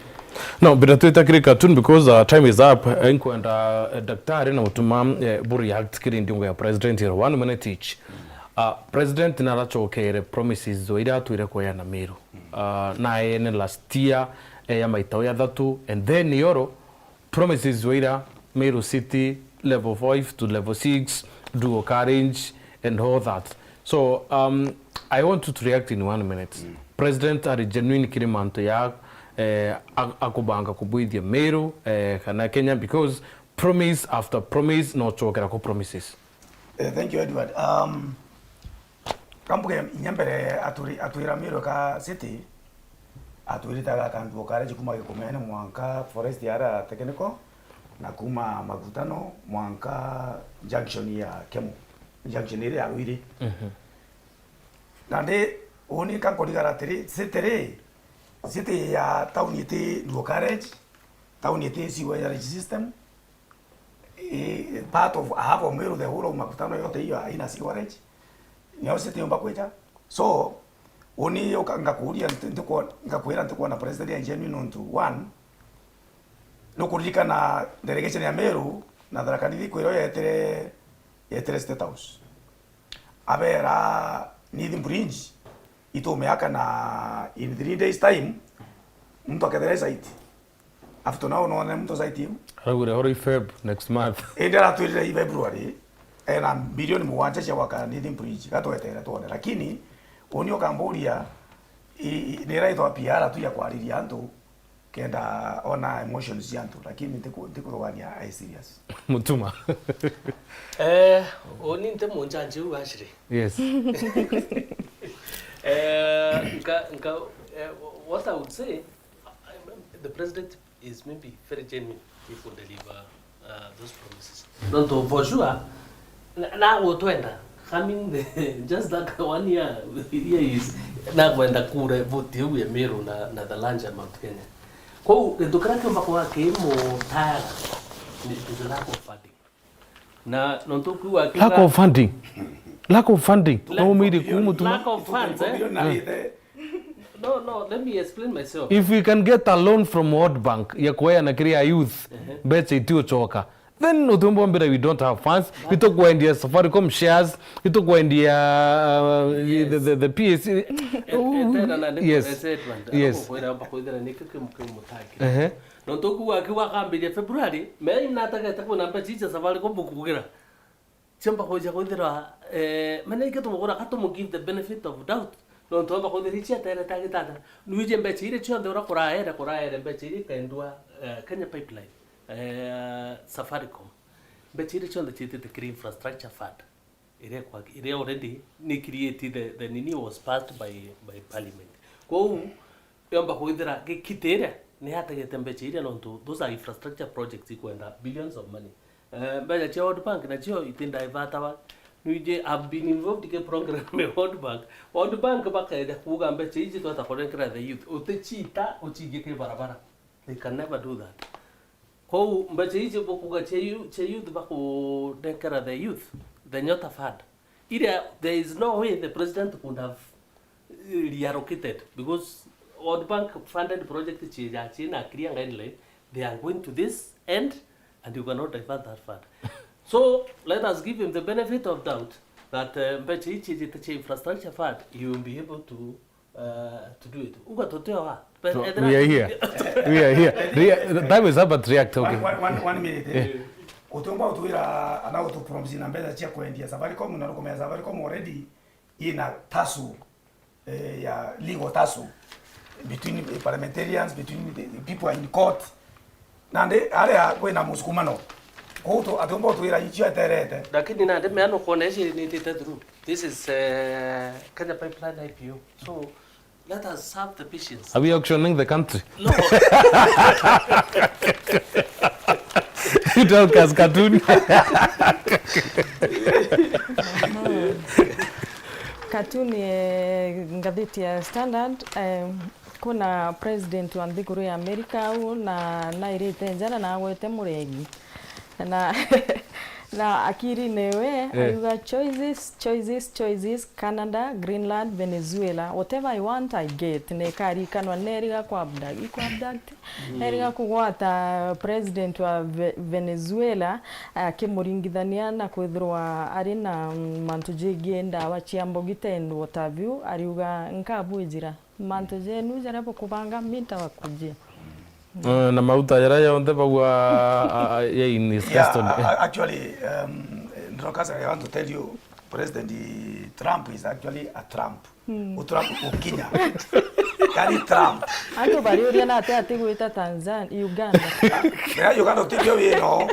no but tuita kiri cartoon because time is up enkwenda daktari na utuma buri act kiri ndingo ya president here 1 minute each president narachokere promises zoira tuire kwa ya na Meru na ene last year ya maitao ya thatu and then yoro promises zoira Meru city level 5 to level 6 dual carriage and all that so I want you to react in 1 minute president are genuine kirimanto ya akubanga kubuithia Meru kana Kenya because promise after promise no chokera ko promises thank you Edward kambuke nyambere atwira Meru ka city atwiritaga kandu kareji kuma gikumene mwanka forest yara technical na kuma magutano mwanka junction ya Kemu junction ile ya Ruiri nande oni kan kodigara teri city ya town yete dual carriage town yete sewage system part of half of Meru the whole of makutano yote hiyo haina sewage ni city yomba kweja so oni ngakuria ngakwira ndiko na president ya genuine on to one no kurika na delegation ya Meru na darakani kwiro yetere state house abera need bridge ito meaka na in 3 days time mtu akadere site after now no one mtu site hiyo agure hori Feb next month endera tuire i February ena bilioni muwanja cha waka need bridge gatwetera tuone lakini onio Cambodia ni right wa PR tu ya kwariria antu kenda ona emotions yantu lakini ndikurowania ai serious mutuma oni nte munjanje uashire yes what I would say the president is maybe very genuine if will deliver those promises. Not for sure. Now what wenda coming just that 1 year is na kwenda kure vote hiyo ya Meru na the lunch at Mount Kenya. Kwa ndokana kama kwa kemo tayari ni lack of funding. Na nontoku wa lack of funding. No miri kumutu. Lack of funds. No, let me explain myself. If we can get a loan from World Bank ya kwa na create youth beche itio choka. Then utumbo mbira we don't have funds. Ito kwa India Safaricom shares, ito kwa India the PS. Yes. Nontoku wa kiwa kambi ya February, me nataka takuna mbechi cha Safaricom bukugira. Chamba hoja kodira mana iketo mugora kato mu give the benefit of doubt. No to ba kodira chia tare tagitata. Nuije mbechi ile chonde ora kuraere mbechi ile kaendwa Kenya pipeline. Safaricom. Mbechi ile chonde chite the infrastructure fund. Ile already ni created the nini was passed by parliament. Kwa yomba kodira kitere ni hata getembechi ile no those are infrastructure projects ikwenda billions of money. But the World Bank, na chio itinda ivatawa. Nuije have been involved in program me World Bank. World Bank baka ida kuga mbeche hizi tu atakorenkera the youth. Utechita uchigeke barabara. They can never do that. Kwa mbeche hizi bokuga che youth bako denkera the youth. The Nyota Fund. There is no way the president could have reallocated because World Bank funded project China Kriya Ngandle. They are going to this end. And you cannot divert that fund. So let us give him the benefit of doubt that Mbechi infrastructure fund, you will be able to do it. We are here. That was about react talking. One minute. Utumba utuira anao to promise na mbeza chia kuendia Safaricom na rukomea Safaricom already ina tasu ya legal tasu between parliamentarians, between the people in court. Nande area kwena musukumano kuto atombo tuira ichi aterete lakini nande meano koneshi ni tetru. This is Kenya pipeline IPO, so let us have the patience. Are we auctioning the country? No. You talk as cartoon. Cartoon ngatheti ya Standard kuna president wa thiguru ya America au na irite njana na gwete muregi na akiri newe ayuga choices Canada, Greenland, Venezuela, whatever I want I get. Ne kari kanwa neriga kwa abduct neriga kugwata president wa Venezuela akimuringithania na kwithirwa ari na mantu jigenda wa chiambo gitendo whatever ariuga nkabujira mantu jenu jarapo kubanga minta wakujia na mauta yara yonde bagwa in his custody. Actually, I want to tell you, President Trump is actually a Trump. Trump ukinya. Kali Trump. Anto bari uri na ate gwita Tanzania, Uganda. Ya Uganda tibyo bino.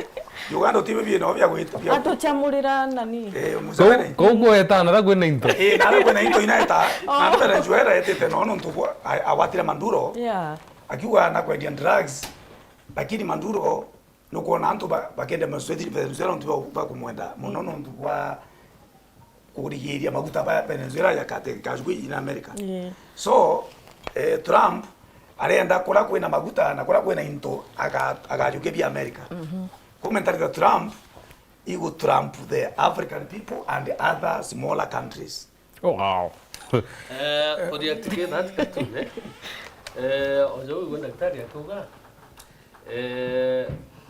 Uganda tibyo bino bya gwita. Ato chamurira nani? Museveni. Kogo eta na kwenda into. Na kwenda into inaeta. Na Venezuela etete no ntuko awatira Maduro. Yeah. Akiwa na kwenda drugs. Lakini Maduro no kuona antu bakende Venezuela ntuba bakumwenda. Munono ntuwa kuriyeria maguta ba Venezuela yakate kazwi in America. Yeah. So Trump alienda kula kwena maguta na kula kwena into agajuke bi America. Commentary that Trump he would trump the African people and the other smaller countries. Oh wow. Orientate that cartoon ojo go daktari akuga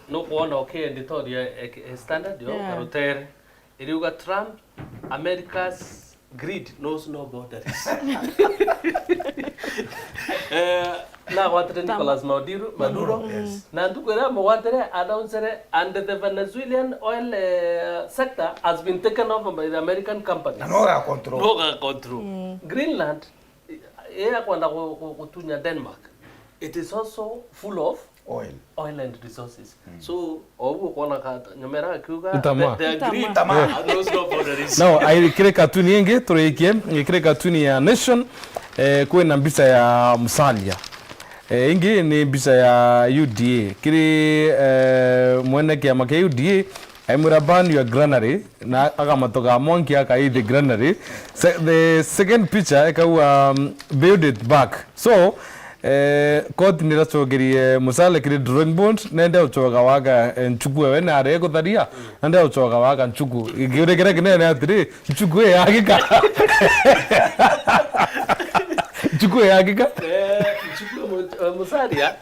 no kuona okay editoria standard yo karotere iliuga Trump America's greed knows no borders. Na watere Nicolas Maduro na ndukwera mo watere announcere and the Venezuelan oil sector has been taken over by the American companies. No control. Greenland kwenda kutunya Denmark. It is also full of oil and resources. So obu kuona kata nyomera kuga the greed knows no borders. Now I kire katuni yenge tureikie ikire katuni ya Nation kwena mbisa ya Musalia ingi ni mbica ya UDA kiri mwene kiama kia UDA aimura ban your granary na agamatoga monkey akai the granary. The second picture ikawa build it back. So court niracogerie musale kiri drawing board nende ucoga waga nchuku we na re gutharia nende ucoga waga nchuku igiurekera kinene atiri nchuku yagika nchuku yagika nchuku musaria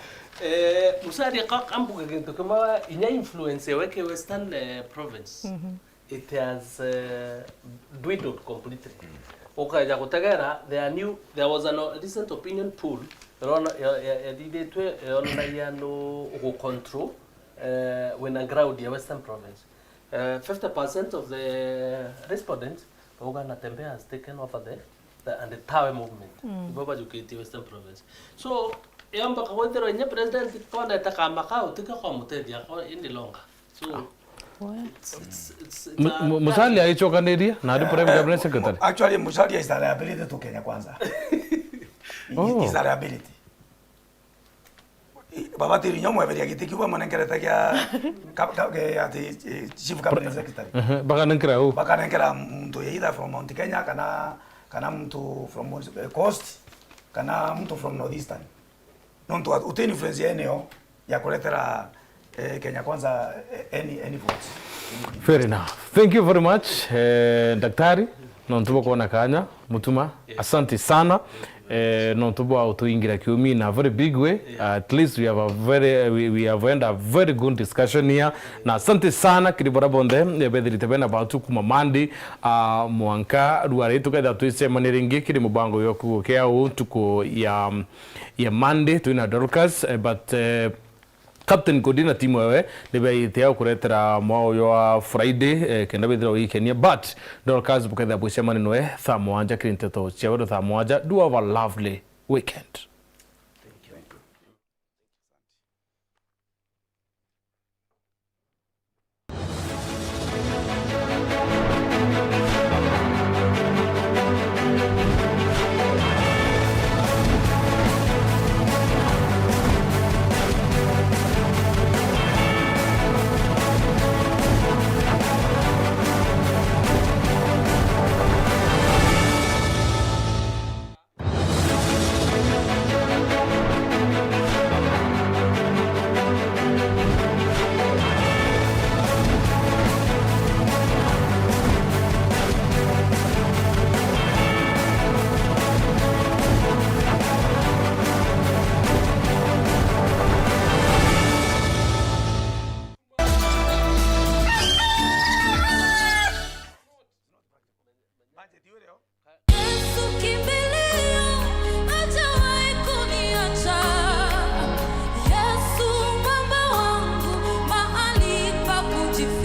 musaria kambuga gintu kama inya influence weke western province it has dwindled completely. Okay, Jagotegera, there was a recent opinion poll on who control when a crowd in Western Province. 50% of the respondents has taken over and the Tawe movement. In Western Province. So, Yamba Kawantero in your president, Takamaka, take a commuted in the longer. So, Musalia aichoka ndia na prime cabinet secretary. Actually Musalia is a liability to Kenya Kwanza. Is a liability. Baba tiri nyomo every agitikiwa mwanengereta kia ati chief cabinet secretary. Baka nenkera u. Baka nenkera mtu either from Mount Kenya kana mtu from coast kana mtu from northeastern. Nonto uteni influence eneo ya kuletera Kenya Kwanza any votes. Fair enough. Thank you very much, Daktari. Nontubo kuona kanya mutuma. Asante sana. Nontubo autuingira kiumi in a very big way. At least we have had a very good discussion here. Na asante sana kiribora bonde bediri tebena batu kumamandi mwanka ruare tukeda tuise maniringi kiri mubango yoku kea tuko ya Monday tuina Dorcas but Captain Kodina timu wewe libe itea kuretera mwao yo Friday kenda bidira weekend but Dorcas buketha bwisema ni noe thamwanja kirinteto chewedo thamwanja do have a lovely weekend. Eso que me